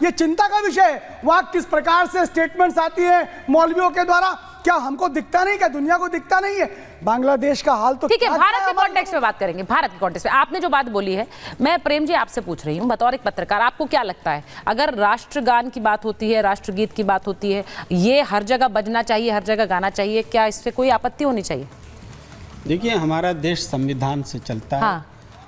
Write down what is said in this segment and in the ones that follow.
ये चिंता का विषय है। वहाँ किस प्रकार से स्टेटमेंट्स आती है मौलवियों के द्वारा, क्या हमको दिखता नहीं, क्या दुनिया को दिखता नहीं है? बांग्लादेश का हाल तो ठीक है, भारत के कॉन्टेक्स्ट में बात करेंगे। भारत के कॉन्टेक्स्ट में आपने जो बात बोली है, मैं प्रेम जी आपसे पूछ रही हूँ बतौर एक पत्रकार, आपको क्या लगता है अगर राष्ट्रगान की बात होती है, राष्ट्रगीत की बात होती है, ये हर जगह बजना चाहिए, हर जगह गाना चाहिए, क्या इससे कोई आपत्ति होनी चाहिए? देखिए, हमारा देश संविधान से चलता है। हाँ।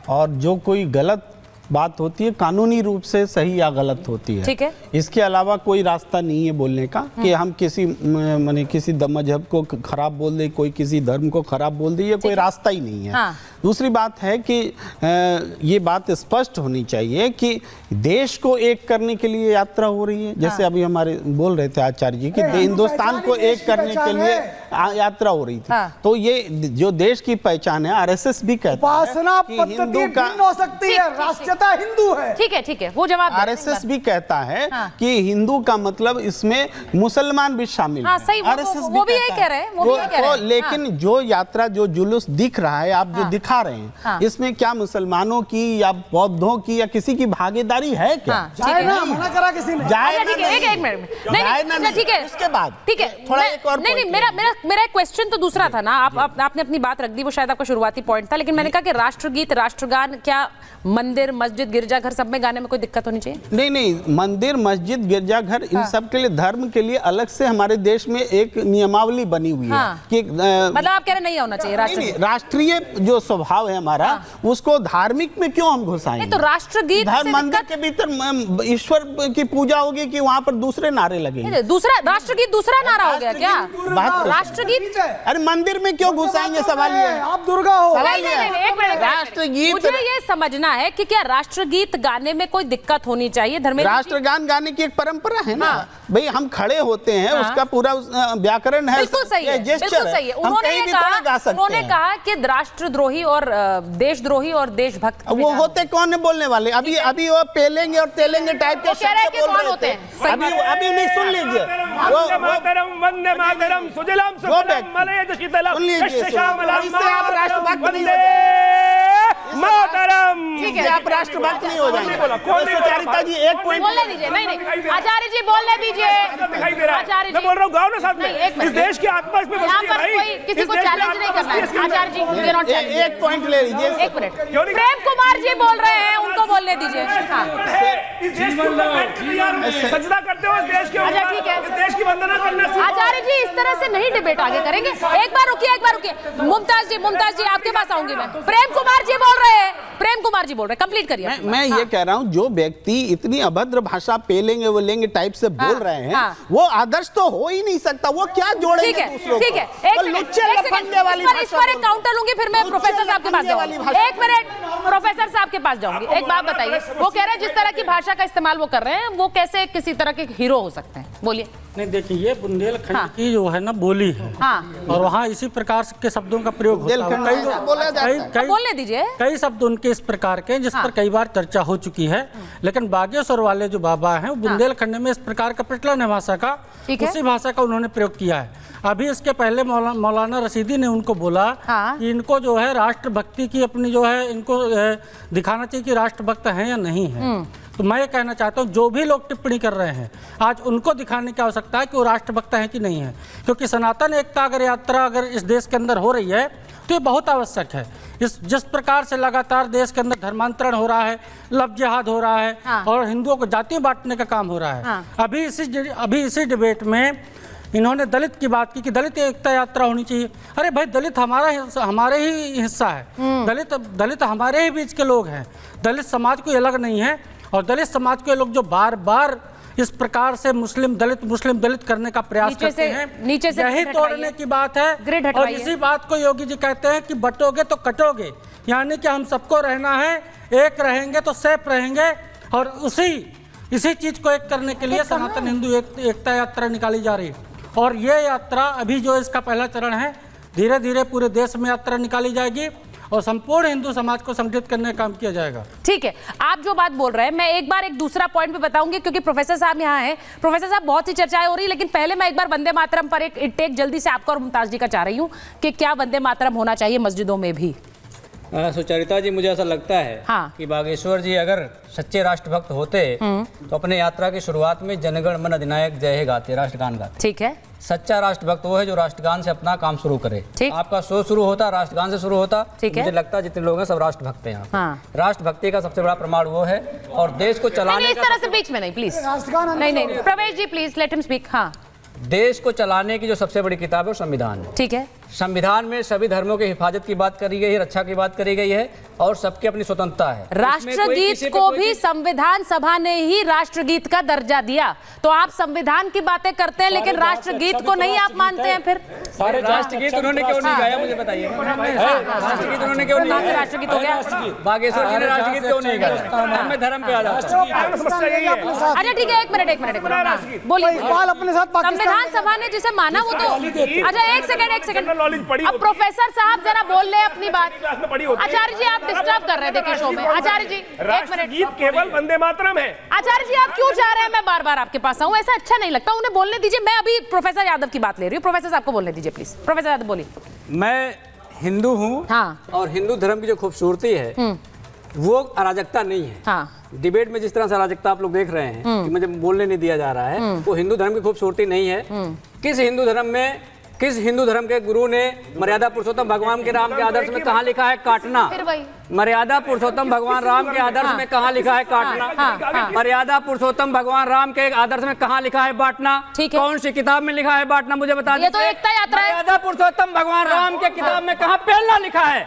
और जो कोई गलत बात होती है कानूनी रूप से सही या गलत होती है। ठीक है। इसके अलावा कोई रास्ता नहीं है बोलने का कि हम किसी माने किसी मजहब को खराब बोल दे, कोई किसी धर्म को खराब बोल दे, ये कोई रास्ता ही नहीं है। हाँ। दूसरी बात है कि ये बात स्पष्ट होनी चाहिए कि देश को एक करने के लिए यात्रा हो रही है। जैसे अभी हमारे बोल रहे थे आचार्य जी कि हिंदुस्तान को एक करने के लिए यात्रा हो रही थी। तो ये जो देश की पहचान है, आरएसएस भी कहता है कि हिंदू का हो सकती है, राष्ट्रीयता हिंदू है। ठीक है, वो जवाब आरएसएस भी कहता है कि हिंदू का मतलब इसमें मुसलमान भी शामिल है। सही, आरएसएस वो भी यही कह रहे हैं, लेकिन जो यात्रा, जो जुलूस दिख रहा है, आप जो दिखा रहे हैं, इसमें क्या मुसलमानों की या बौद्धों की या किसी की भागीदारी है क्या? जाए ना, मना करा किसी ने। जाए ठीक है, एक मिनट नहीं, ठीक है, उसके बाद ठीक है, थोड़ा एक और नहीं, मेरा क्वेश्चन तो दूसरा था ना। आपने अपनी बात रख दी, वो शायद आपका शुरुआती पॉइंट था, लेकिन मैंने कहा कि राष्ट्रगीत, राष्ट्रगान क्या मंदिर, मस्जिद, गिरजाघर सब में गाने में कोई दिक्कत होनी चाहिए? नहीं, मंदिर, मस्जिद, गिरजाघर इन सब के लिए, धर्म के लिए अलग से हमारे देश में एक नियमावली बनी हुई है कि मतलब आप कह रहे नहीं होना चाहिए राष्ट्रीय जो स्वभाव है हमारा, उसको धार्मिक में क्यों हम घुसाएंगे? तो राष्ट्रगीत मंदिर के भीतर ईश्वर की पूजा होगी कि वहाँ पर दूसरे नारे लगेंगे? दूसरा राष्ट्रगीत दूसरा नारा हो गया क्या? राष्ट्रगीत अरे मंदिर में क्यों घुसाएंगे? सवाल ये है। आप दुर्गा हो। राष्ट्रगीत, मुझे ये समझना है कि क्या राष्ट्रगीत गाने में कोई दिक्कत होनी चाहिए? धर्मेंद्र, राष्ट्रगान गाने की एक परंपरा है ना भाई, हम खड़े होते हैं, उसका पूरा व्याकरण है, बिल्कुल सही है, बिल्कुल सही है। उन्होंने कहा कि राष्ट्रद्रोही और देशद्रोही और देशभक्त वो होते कौन है बोलने वाले? अभी वो पेलेंगे और तेलेंगे टाइप के शब्द बोल रहे होते हैं। अभी नहीं, सुन लीजिए, वंदे मातरम सुजलाम सुफलाम मलयज शीतलम इससे आप राष्ट्रभक्त नहीं हो मातरम, आप राष्ट्रभक्त नहीं हो जाएंगे। सुचरिता जी एक पॉइंट बोलने दीजिए। नहीं, आचार्य जी बोलने दीजिए। दिखाई दे रहा है, मैं बोल रहा हूँ गाँव ना साथ में, इस देश की आत्मा इसमें बसती है भाई। कोई किसी को चैलेंज नहीं करना है। आचार्य जी एक पॉइंट ले लीजिए। एक मिनट, प्रेम कुमार जी बोल रहे हैं, उनको बोलने दीजिए। इस देश को सजदा करते हो, इस देश के, अच्छा ठीक है, इस देश की वंदना करना। आचार्य जी इस तरह से नहीं डिबेट आगे करेंगे। एक बार रुकिए। मुमताज जी आपके पास आऊंगी मैं। प्रेम कुमार जी बोल रहे हैं, कंप्लीट करिए। मैं ये कह रहा हूँ, जो व्यक्ति इतनी अभद्र भाषा पेलेंगे वो लेंगे टाइप से बोल रहे हैं, वो आदर्श तो हो ही नहीं सकता। वो क्या जोड़ेंगे दूसरों को? ठीक है, इस पर एक काउंटर लूंगी, फिर मैं प्रोफेसर साहब के पास जाऊंगी। एक मिनट, प्रोफेसर साहब के पास जाऊंगी। एक बात बताइए, वो कह रहे हैं जिस तरह की भाषा का इस्तेमाल वो कर रहे हैं, वो कैसे किसी तरह के हीरो हो सकते हैं? बोलिए। नहीं, देखिए, ये बुंदेलखंड की जो है ना बोली है, और वहाँ इसी प्रकार के शब्दों का प्रयोग होता है। बोलने दीजिए। कई शब्द उनके इस प्रकार के, जिस पर कई बार चर्चा हो चुकी है, लेकिन बागेश्वर वाले जो बाबा हैं, वो बुंदेलखंड में इस प्रकार का प्रचलन है भाषा का, उसी भाषा का उन्होंने प्रयोग किया है। अभी इसके पहले मौलाना रशीदी ने उनको बोला कि इनको जो है राष्ट्रभक्ति की अपनी जो है, इनको दिखाना चाहिए कि राष्ट्रभक्त हैं या नहीं है। तो मैं ये कहना चाहता हूँ, जो भी लोग टिप्पणी कर रहे हैं, आज उनको दिखाने की आवश्यकता है कि वो राष्ट्रभक्त हैं कि नहीं है। क्योंकि सनातन एकता अगर यात्रा अगर इस देश के अंदर हो रही है, तो ये बहुत आवश्यक है। जिस प्रकार से लगातार देश के अंदर धर्मांतरण हो रहा है, लव जिहाद हो रहा है, और हिंदुओं को जातियां बांटने का काम हो रहा है। अभी इसी डिबेट में इन्होंने दलित की बात की कि दलित एकता यात्रा होनी चाहिए। अरे भाई, दलित हमारे ही हिस्सा है, दलित हमारे ही बीच के लोग हैं। दलित समाज कोई अलग नहीं है, और दलित समाज के लोग जो बार बार इस प्रकार से मुस्लिम दलित करने का प्रयास करते हैं, नीचे से यही तोड़ने की बात है। और इसी बात को योगी जी कहते हैं कि बटोगे तो कटोगे, यानी कि हम सबको रहना है, एक रहेंगे तो सेफ रहेंगे। और इसी चीज को एक करने के लिए सनातन हिंदू एकता यात्रा निकाली जा रही है। और ये यात्रा अभी जो इसका पहला चरण है, धीरे धीरे पूरे देश में यात्रा निकाली जाएगी और संपूर्ण हिंदू समाज को संगठित करने का काम किया जाएगा। ठीक है, आप जो बात बोल रहे हैं, मैं एक दूसरा पॉइंट पे बताऊंगी, क्योंकि प्रोफेसर साहब यहाँ हैं। प्रोफेसर साहब, बहुत सी चर्चाएं हो रही, लेकिन पहले मैं एक बार वंदे मातरम पर एक टेक जल्दी से आपका और मुमताज जी का चाह रही हूँ कि क्या वंदे मातरम होना चाहिए मस्जिदों में भी? सुचरिता जी, मुझे ऐसा लगता है हाँ। कि बागेश्वर जी अगर सच्चे राष्ट्रभक्त होते तो अपने यात्रा की शुरुआत में जनगण मन अधिनायक जय हे गाते, राष्ट्रगान गाते। ठीक है, सच्चा राष्ट्रभक्त वो है जो राष्ट्रगान से अपना काम शुरू करे। ठीक। आपका शो शुरू होता राष्ट्रगान से शुरू होता। ठीक है। मुझे लगता है जितने लोग हैं सब राष्ट्रभक्त हैं यहाँ पे। हाँ। राष्ट्रभक्ति का सबसे बड़ा प्रमाण वो है, और देश को नहीं, चलाने इस तरह से बीच में नहीं, प्लीज। राष्ट्रगान नहीं, प्रवेश जी प्लीज लेट हिम स्पीक। हाँ, देश को चलाने की जो सबसे बड़ी किताब है वो संविधान है। ठीक है, संविधान में सभी धर्मों की हिफाजत की बात करी गई है, रक्षा की बात करी गई है, और सबकी अपनी स्वतंत्रता है। राष्ट्रगीत को भी संविधान सभा ने ही राष्ट्रगीत का दर्जा दिया। तो आप संविधान की बातें करते हैं लेकिन राष्ट्रगीत को नहीं आप मानते हैं फिर? सारे राष्ट्रगीत उन्होंने क्यों नहीं गाया, मुझे बताइए। राष्ट्रगीत उन्होंने क्यों नहीं गाया? राष्ट्रगीत हो गया। बागेश्वर जी ने राष्ट्रगीत क्यों नहीं गाया? हमें धर्म पे आ जाता है। समस्या यही है। अच्छा ठीक है, एक मिनट बोलिए। इकबाल अपने साथ पाकिस्तान संविधान सभा ने जिसे माना वो तो अच्छा एक सेकंड नॉलेज पढ़ी अब प्रोफेसर साहब जरा बोल ले अपनी बात। क्लास में पढ़ी होती है। आचार्य जी आप डिस्टर्ब कर रहे थे कि शो में। आचार्य जी एक राष्ट्रगीत मिनट। केवल वंदे मातरम है। आचार्य जी आप क्यों चाह रहे हैं मैं बार बार आपके पास आऊं? ऐसा अच्छा नहीं लगता, उन्हें बोलने दीजिए। मैं अभी प्रोफेसर यादव की बात ले रही हूँ, प्रोफेसर साहब को बोलने दीजिए प्लीज। प्रोफेसर यादव बोलिए। मैं हिंदू हूँ, हाँ। और हिंदू धर्म की जो खूबसूरती है वो अराजकता नहीं है। हाँ। डिबेट में जिस तरह से अराजकता आप लोग देख रहे हैं कि मुझे बोलने नहीं दिया जा रहा है, वो हिंदू धर्म की खूबसूरती नहीं है। किस हिंदू धर्म के गुरु ने मर्यादा पुरुषोत्तम भगवान के राम के आदर्श में कहाँ लिखा है काटना? फिर वही मर्यादा पुरुषोत्तम भगवान राम के आदर्श में कहाँ लिखा है काटना? मर्यादा पुरुषोत्तम भगवान राम के आदर्श में कहाँ लिखा है बांटना? ठीक है। कौन सी किताब में लिखा है बांटना, मुझे बता ये तो दीजिए। एकता यात्रा है। मर्यादा पुरुषोत्तम भगवान राम के किताब में कहाँ पहला लिखा है?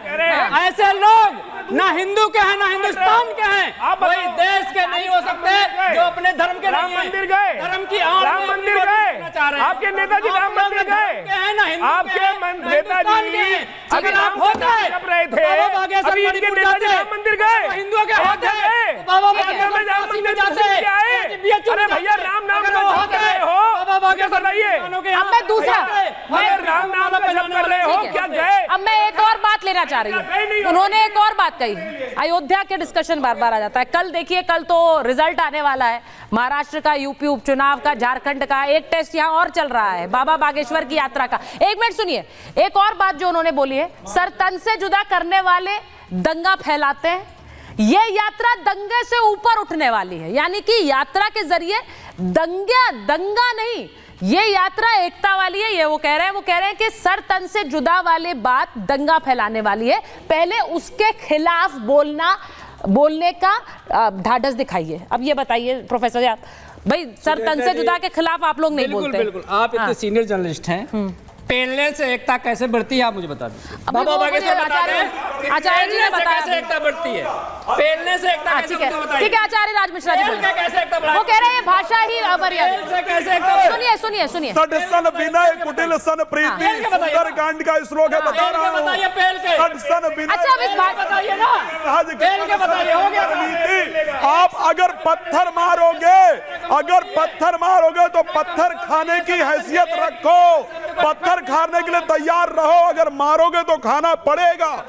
ऐसे लोग ना हिंदू के हैं ना हिंदुस्तान के हैं, कोई देश के नहीं हो सकते जो अपने धर्म के राम नहीं हैं। मंदिर गए, धर्म की आड़ राम में मंदिर विरोध गए, करना चाह रहे हैं। आपके नेताजी राम मंदिर गए, आपके नेताजी अगर आप होते जब रहे थे अभी इनके नेताजी राम मंदिर गए, हिंदुओं के होते हैं बाबा में राम मंदिर जाते आए। अरे भैया राम नाम का जप कर रहे हो, क्या बताइए? अब मैं दूसरा अरे राम नाम का जप कर रहे हो, क्या गए? अब मैं एक और बात लेना चाह रही हूँ। उन्होंने एक और बात कही, अयोध्या के डिस्कशन बार बार आ जाता है। कल देखिए, कल तो रिजल्ट आने वाला है महाराष्ट्र का, यूपी उपचुनाव का, झारखंड का। एक टेस्ट यहाँ और चल रहा है बाबा बागेश्वर की यात्रा का। एक मिनट सुनिए, एक और बात जो उन्होंने बोली है, सर तन से जुदा करने वाले दंगा फैलाते हैं। ये यात्रा दंगे से ऊपर उठने वाली है, यानी कि यात्रा के जरिए दंगा नहीं, ये यात्रा एकता वाली है। ये वो कह रहे हैं कि सर तन से जुदा वाले बात दंगा फैलाने वाली है। पहले उसके खिलाफ बोलने का ढाढ़स दिखाइए। अब ये बताइए प्रोफेसर आप, भाई सर तन से जुदा के खिलाफ आप लोग नहीं बोलते। बिल्कुल, आप इतने सीनियर जर्नलिस्ट हैं, पेलने से एकता कैसे बढ़ती है आप मुझे बता दीजिए। बाबा बागेश्वर बता दें, आचार्य जी ने बताया कैसे एकता बढ़ती है, पेलने से एकता कैसे बढ़ती है? ठीक है, आचार्य राज मिश्रा जी कैसे एकता बढ़ती है? वो कह रहे हैं भाषा ही अमर्यादा। कैसे एकता? सुनिए सठ सन विनय कुटिल सन प्रीति, सुंदरकांड का श्लोक है, बता रहा हूँ। बताइए पेल के। सठ सन विनय। अच्छा, अब इस बात बताइए ना, सहज पेल के बताइए, हो गया। आप अगर पत्थर मारोगे तो पत्थर खाने की हैसियत रखो, पत्थर खाने के लिए तैयार रहो, अगर मारोगे तो खाना पड़ेगा।